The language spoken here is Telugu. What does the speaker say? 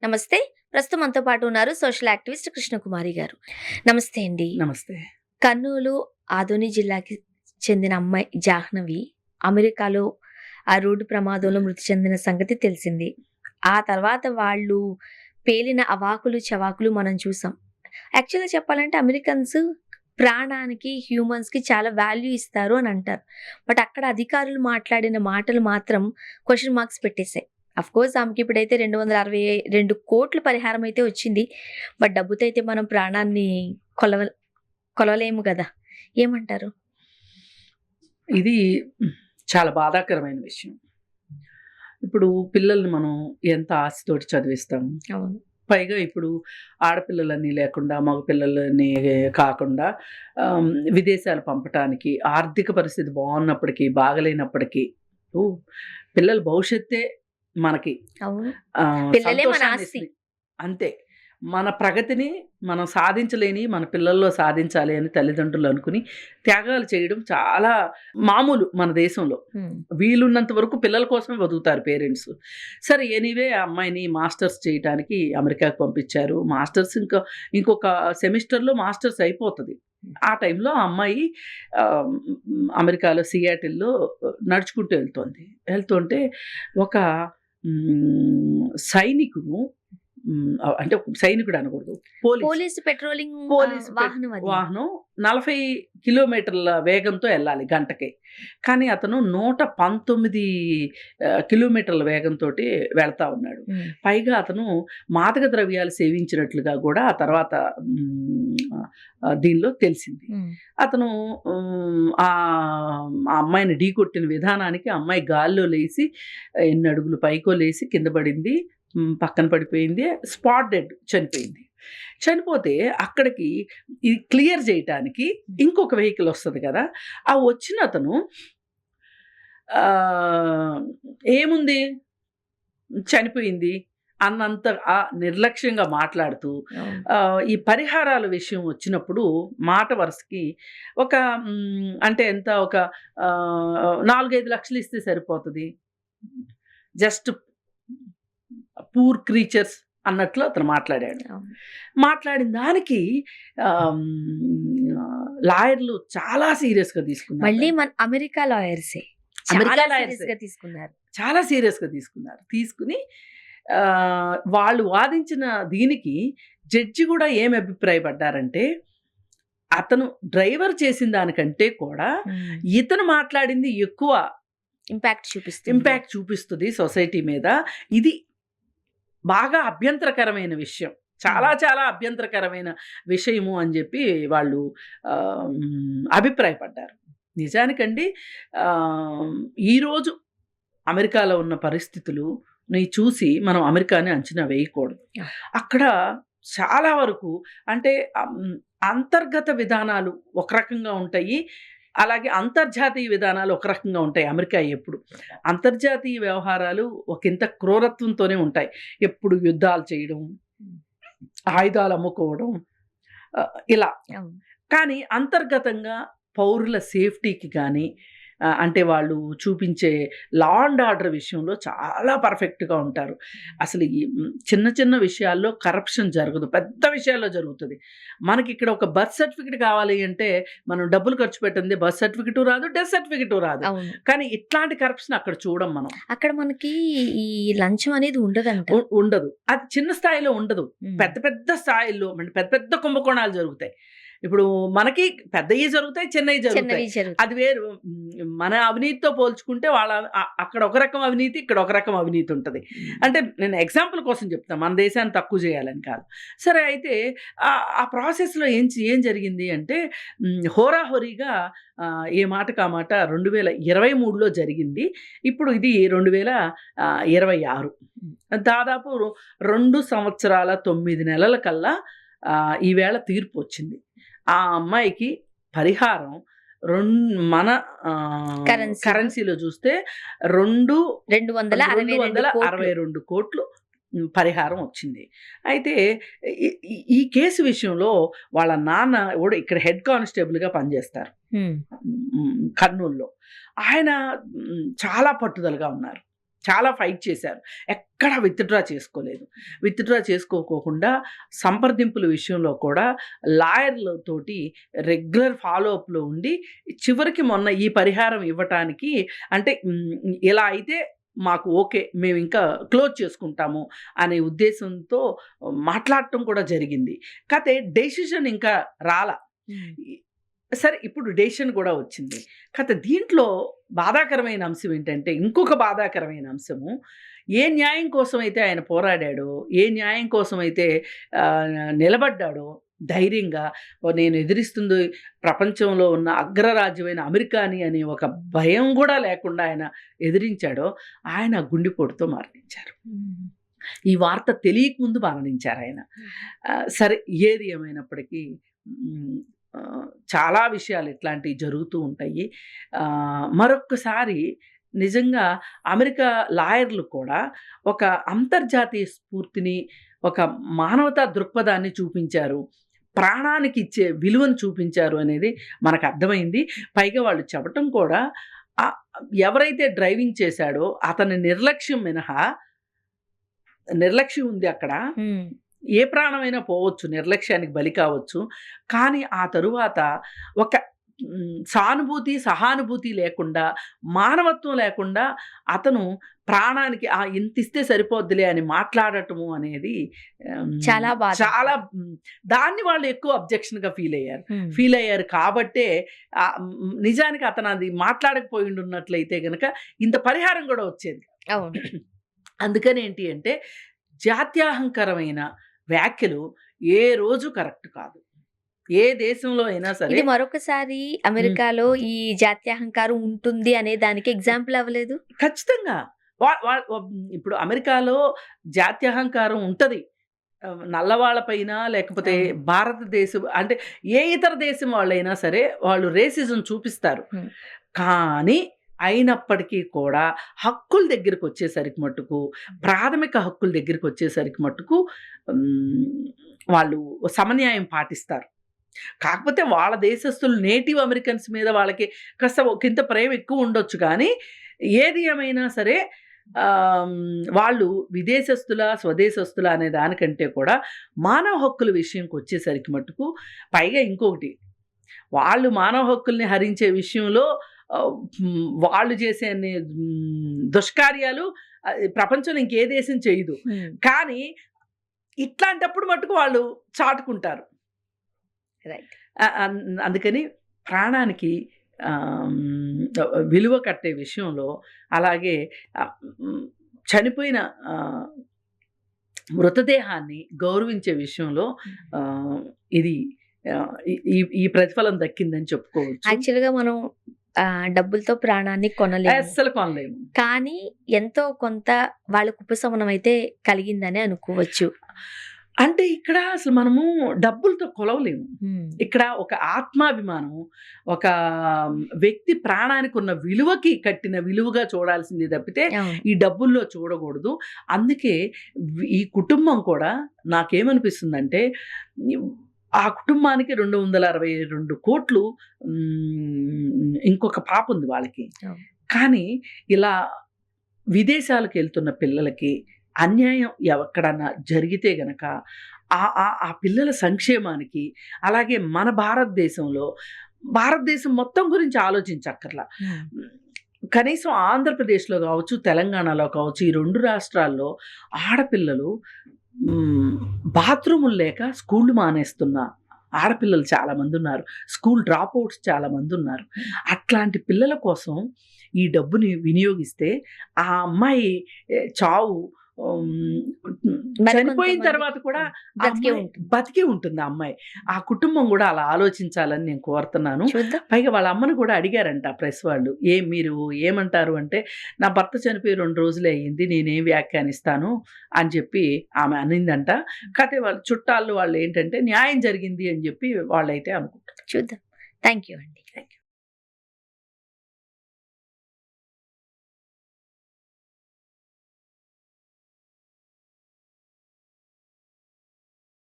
నమస్తే. ప్రస్తుతం మనతో పాటు ఉన్నారు సోషల్ యాక్టివిస్ట్ కృష్ణకుమారి గారు. నమస్తే అండి. నమస్తే. కర్నూలు ఆదోని జిల్లాకి చెందిన అమ్మాయి జాహ్నవి అమెరికాలో ఆ రోడ్డు ప్రమాదంలో మృతి చెందిన సంగతి తెలిసింది. ఆ తర్వాత వాళ్ళు పేలిన అవాకులు చవాకులు మనం చూసాం. యాక్చువల్‌గా చెప్పాలంటే అమెరికన్స్ ప్రాణానికి, హ్యూమన్స్‌కి చాలా వాల్యూ ఇస్తారు అని అంటారు. బట్ అక్కడ అధికారులు మాట్లాడిన మాటలు మాత్రం క్వెషన్ మార్క్స్ పెట్టేసాయి. ఆఫ్‌కోర్స్ ఆమెకి ఇప్పుడైతే 262,00,00,000 పరిహారం అయితే వచ్చింది. బట్ డబ్బుతో అయితే మనం ప్రాణాన్ని కొలవ కొలవలేము గదా! ఏమంటారు? ఇది చాలా బాధాకరమైన విషయం. ఇప్పుడు పిల్లల్ని మనం ఎంత ఆశతోటి చదివిస్తాము. అవును. పైగా ఇప్పుడు ఆడపిల్లలని లేకుండా మగపిల్లలని కాకుండా విదేశాలు పంపటానికి ఆర్థిక పరిస్థితి బాగున్నప్పటికీ, బాగలేనప్పటికీ పిల్లల భవిష్యత్తే మనకి అవును. పిల్లలే మన ఆస్తి. సంతోషాన్నిస్తుంది. అంతే. మన ప్రగతిని మనం సాధించలేని మన పిల్లల్లో సాధించాలి అని తల్లిదండ్రులు అనుకుని త్యాగాలు చేయడం చాలా మామూలు మన దేశంలో. హ్మ్. వీలున్నంత వరకు పిల్లల కోసమే బతుకుతారు పేరెంట్స్. సరే ఎనీవే ఆ అమ్మాయిని మాస్టర్స్ చేయటానికి అమెరికాకి పంపించారు. మాస్టర్స్ ఇంకొక సెమిస్టర్‌లో మాస్టర్స్ అయిపోతది. ఆ టైంలో ఆ అమ్మాయి అమెరికాలో సియాటిల్‌లో నడుచుకుంటూ వెళ్తుంటే ఒక సైనికుడు అంటే సైనికుడు అనకూడదు. పోలీస్ పెట్రోలింగ్ పోలీస్ వాహనం అది. వాహనం 40 కిలోమీటర్ల వేగంతో వెళ్ళాలి గంటకి. కానీ అతను 119 కిలోమీటర్ల వేగంతోటి వెళ్తా ఉన్నాడు. హ్మ్. పైగా అతను మాదక ద్రవ్యాలు సేవించినట్లుగా కూడా ఆ తర్వాత దీనిలో తెలిసింది. హ్మ్. అతను ఆ అమ్మాయిని ఢీకొట్టిన విధానానికి ఆ అమ్మాయి గాల్లో లేసి ఎన్ని అడుగులు పైకో లేసి కింద పడింది. పక్కన పడిపోయింది. స్పాట్ డెడ్ చనిపోయింది. చనిపోతే అక్కడికి ఇది క్లియర్ చేయటానికి ఇంకొక వెహికల్ వస్తది కదా! ఆ వచ్చిన అతను ఏముంది చనిపోయింది అన్నంత నిర్లక్ష్యంగా మాట్లాడుతూ అవును. ఈ పరిహారాల విషయం వచ్చినప్పుడు మాట వరుసకి ఒక అంటే ఎంత ఒక 4, 5 లక్షలు ఇస్తే సరిపోతది. జస్ట్ పూర్ క్రీచర్స్ అన్నట్లు అతను మాట్లాడాడు. అవును. మాట్లాడిన దానికి లాయర్లు చాలా సీరియస్‌గా తీసుకున్నారు. మళ్ళీ మన అమెరికా లాయర్సే. అమెరికా చాలా లాయర్సే. సీరియస్‌గా తీసుకున్నారు. చాలా సీరియస్‌గా తీసుకున్నారు. తీసుకుని వాళ్ళు వాదించిన దీనికి జడ్జి కూడా ఏమి అభిప్రాయపడ్డారంటే, అతను డ్రైవర్ చేసిన దానికంటే కూడా హ్మ్. ఇతను మాట్లాడింది ఎక్కువ ఇంపాక్ట్ చూపిస్తది సొసైటీ మీద. ఇది బాగా అభ్యంతరకరమైన విషయం. చాలా చాలా అభ్యంతరకరమైన విషయము అని చెప్పి వాళ్ళు అభిప్రాయపడ్డారు. నిజానికండి ఈరోజు అమెరికాలో ఉన్న పరిస్థితులుని చూసి మనం అమెరికాని అంచనా వేయకూడదు. అక్కడ చాలా వరకు అంటే అంతర్గత విధానాలు ఒక రకంగా ఉంటాయి. అలాగే అంతర్జాతీయ విధానాలు ఒక రకంగా ఉంటాయి. అమెరికా ఎప్పుడు అంతర్జాతీయ వ్యవహారాలు ఒకంత క్రూరత్వంతోనే ఉంటాయి. ఎప్పుడు యుద్ధాలు చేయడం, ఆయుధాలు అమ్ముకోవడం ఇలా. అవును. కానీ అంతర్గతంగా పౌరుల సేఫ్టీకి కానీ అంటే వాళ్ళు చూపించే లా అండ్ ఆర్డర్ విషయంలో చాలా పర్ఫెక్ట్‌గా ఉంటారు. అసలు ఈ చిన్న చిన్న విషయాల్లో కరప్షన్ జరగదు. పెద్ద విషయాల్లో జరుగుతది. మనకి ఇక్కడ ఒక బర్త్ సర్టిఫికేట్ కావాలి అంటే మనం డబ్బులు ఖర్చు పెట్టందే బర్త్ సర్టిఫికేటు రాదు, డెత్ సర్టిఫికేటు రాదు. అవును. కానీ ఇట్లాంటి కరప్షన్ అక్కడ చూడం మనం. అక్కడ మనకి ఈ లంచం అనేది ఉండదంట. ఉండదు. అది చిన్న స్థాయిలో ఉండదు. హ్మ్. పెద్ద పెద్ద స్థాయిల్లో పెద్ద పెద్ద కుంభకోణాలు జరుగుతాయి. ఇప్పుడు మనకి పెద్దయి జరుగుతాయి, చిన్నయి జరుగుతాయి. చిన్నవి జరుగుతాయి. అది వేరు. మన అవినీతితో పోల్చుకుంటే వాళ్ళ అక్కడ ఒక రకం అవినీతి, ఇక్కడ ఒక రకం అవినీతి ఉంటది. అంటే నేను ఎగ్జాంపుల్ కోసం చెప్తాను. మన దేశాన్ని తక్కువ చేయాలని కాదు. సరే అయితే ఆ ప్రాసెస్‌లో ఏం జరిగింది అంటే హోరాహోరీగా ఏ మాటకు ఆ మాట 2023లో జరిగింది. ఇప్పుడు ఇది 2026. దాదాపు 2 సంవత్సరాల 9 నెలల కల్లా ఈవేళ తీర్పు వచ్చింది. ఆ అమ్మాయికి పరిహారం మన కరెన్సీలో చూస్తే 262 కోట్లు పరిహారం వచ్చింది. అయితే ఈ కేసు విషయంలో వాళ్ళ నాన్న కూడా ఇక్కడ హెడ్ కానిస్టేబుల్‌గా పనిచేస్తారు కర్నూలులో. ఆయన చాలా పట్టుదలగా ఉన్నారు. చాలా ఫైట్ చేశారు. ఎక్కడా విత్‌డ్రా చేసుకోలేదు. విత్‌డ్రా చేసుకోకోకుండా సంప్రదింపుల విషయంలో కూడా లాయర్‌లతోటి రెగ్యులర్ ఫాలో అప్‌లో ఉండి చివరికి మొన్న ఈ పరిహారం ఇవ్వటానికి అంటే ఇలా అయితే మాకు ఓకే. మేమింకా క్లోజ్ చేసుకుంటాము అనే ఉద్దేశంతో మాట్లాడటం కూడా జరిగింది. కాతే డెసిషన్ ఇంకా రాలా. సరే ఇప్పుడు డెసిషన్ కూడా వచ్చింది. కాతే దీంట్లో బాధాకరమైన అంశం ఏంటంటే ఇంకొక బాధాకరమైన అంశము ఏ న్యాయం కోసమైతే ఆయన పోరాడాడో, ఏ న్యాయం కోసమైతే నిలబడ్డాడో ధైర్యంగా నేను ఎదిరిస్తుంది ప్రపంచంలో ఉన్న అగ్రరాజ్యమైన అమెరికాని అనే ఒక భయం కూడా లేకుండా ఆయన ఎదిరించాడో ఆయన గుండెపోటుతో మరణించారు. ఈ వార్త తెలియకముందు మరణించారు ఆయన. సరే ఏది ఏమైనప్పటికీ చాలా విషయాలు ఇట్లాంటివి జరుగుతూ ఉంటాయి. మరొక్కసారి నిజంగా అమెరికా లాయర్లు కూడా ఒక అంతర్జాతీయ స్ఫూర్తిని, ఒక మానవతా దృక్పథాన్ని చూపించారు. ప్రాణానికి ఇచ్చే విలువను చూపించారు అనేది మనకు అర్థమైంది. పైగా వాళ్ళు చెప్పటం కూడా ఎవరైతే డ్రైవింగ్ చేశాడో అతని నిర్లక్ష్యం మినహా నిర్లక్ష్యం ఉంది అక్కడ. ఏ ప్రాణమైనా పోవచ్చు, నిర్లక్ష్యానికి బలి కావచ్చు. కానీ ఆ తరువాత ఒక సానుభూతి, సహానుభూతి లేకుండా, మానవత్వం లేకుండా అతను ప్రాణానికి ఇంతిస్తే సరిపోద్దిలే అని మాట్లాడటము అనేది చాలా దాన్ని వాళ్ళు ఎక్కువ అబ్జెక్షన్‌గా ఫీల్ అయ్యారు కాబట్టే నిజానికి అతను అది మాట్లాడకపోయి ఉన్నట్లయితే గనక ఇంత పరిహారం కూడా వచ్చేది. అందుకని ఏంటి అంటే జాత్యాహంకరమైన వ్యాఖ్యలు ఏ రోజు కరెక్ట్ కాదు. ఏ దేశంలో అయినా సరే. ఇది మరొకసారి అమెరికాలో ఈ జాత్యాహంకారం ఉంటుంది అనే దానికి ఎగ్జాంపుల్ అవ్వలేదు? ఖచ్చితంగా. ఇప్పుడు అమెరికాలో జాత్యాహంకారం ఉంటది. నల్లవాళ్ళపైన లేకపోతే భారతదేశం అంటే ఏ ఇతర దేశం వాళ్ళైనా సరే వాళ్ళు రేసిజం చూపిస్తారు. కానీ అయినప్పటికీ కూడా హక్కుల దగ్గరికి వచ్చేసరికి మట్టుకు, ప్రాథమిక హక్కుల దగ్గరికి వచ్చేసరికి మట్టుకు వాళ్ళు సమన్యాయం పాటిస్తారు. కాకపోతే వాళ్ళ దేశస్తులు నేటివ్ అమెరికన్స్ మీద వాళ్ళకి కాస్త ఒకంత ప్రేమ ఎక్కువ ఉండొచ్చు. కానీ ఏది ఏమైనా సరే వాళ్ళు విదేశస్తుల, స్వదేశస్తుల అనే దానికంటే కూడా మానవ హక్కుల విషయంకి వచ్చేసరికి మట్టుకు, పైగా ఇంకొకటి వాళ్ళు మానవ హక్కుల్ని హరించే విషయంలో వాళ్ళు చేసే దుష్కార్యాలు ప్రపంచంలో ఇంకే దేశం చేయదు. కానీ ఇట్లాంటప్పుడు మట్టుకు వాళ్ళు చాటుకుంటారు. అందుకని ప్రాణానికి విలువ కట్టే విషయంలో, అలాగే చనిపోయిన మృతదేహాన్ని గౌరవించే విషయంలో ఇది ఈ ప్రతిఫలం దక్కిందని చెప్పుకోవచ్చు. యాక్చువల్‌గా మనం డబ్బులతో ప్రాణాన్ని కొనలేము. అస్సలు కొనలేము. కానీ ఎంతో కొంత వాళ్ళకు ఉపశమనం అయితే కలిగిందని అనుకోవచ్చు. అంటే ఇక్కడ అసలు మనము డబ్బులతో కొలవలేము. ఇక్కడ ఒక ఆత్మాభిమానం, ఒక వ్యక్తి ప్రాణానికి ఉన్న విలువకి కట్టిన విలువగా చూడాల్సింది తప్పితే ఈ డబ్బుల్లో చూడకూడదు. అందుకే ఈ కుటుంబం కూడా నాకేమనిపిస్తుందంటే ఆ కుటుంబానికి 262 కోట్లు ఇంకొక పాప ఉంది వాళ్ళకి. కానీ ఇలా విదేశాలకు వెళ్తున్న పిల్లలకి అన్యాయం ఎక్కడన్నా జరిగితే గనక ఆ పిల్లల సంక్షేమానికి, అలాగే మన భారతదేశం మొత్తం గురించి ఆలోచించక్కర్లా. కనీసం ఆంధ్రప్రదేశ్లో కావచ్చు, తెలంగాణలో కావచ్చు, ఈ 2 రాష్ట్రాల్లో ఆడపిల్లలు బాత్రూములు లేక స్కూళ్ళు మానేస్తున్న ఆడపిల్లలు చాలామంది ఉన్నారు. స్కూల్ డ్రాప్ అవుట్స్ చాలామంది ఉన్నారు. అట్లాంటి పిల్లల కోసం ఈ డబ్బుని వినియోగిస్తే ఆ అమ్మాయి చావు చనిపోయిన తర్వాత కూడా బతికే ఉంటుంది ఆ అమ్మాయి. ఆ కుటుంబం కూడా అలా ఆలోచించాలని నేను కోరుతున్నాను. పైగా వాళ్ళ అమ్మను కూడా అడిగారంట ప్రెస్ వాళ్ళు, మీరు ఏమంటారు అంటే, నా భర్త చనిపోయి 2 రోజులే అయ్యింది, నేనేం వ్యాఖ్యానిస్తాను అని చెప్పి ఆమె అనిందంట. కాకపోతే వాళ్ళ చుట్టాలు వాళ్ళు ఏంటంటే న్యాయం జరిగింది అని చెప్పి వాళ్ళైతే అనుకుంటారు. చూద్దాం. థ్యాంక్ యూ అండి. Thank you.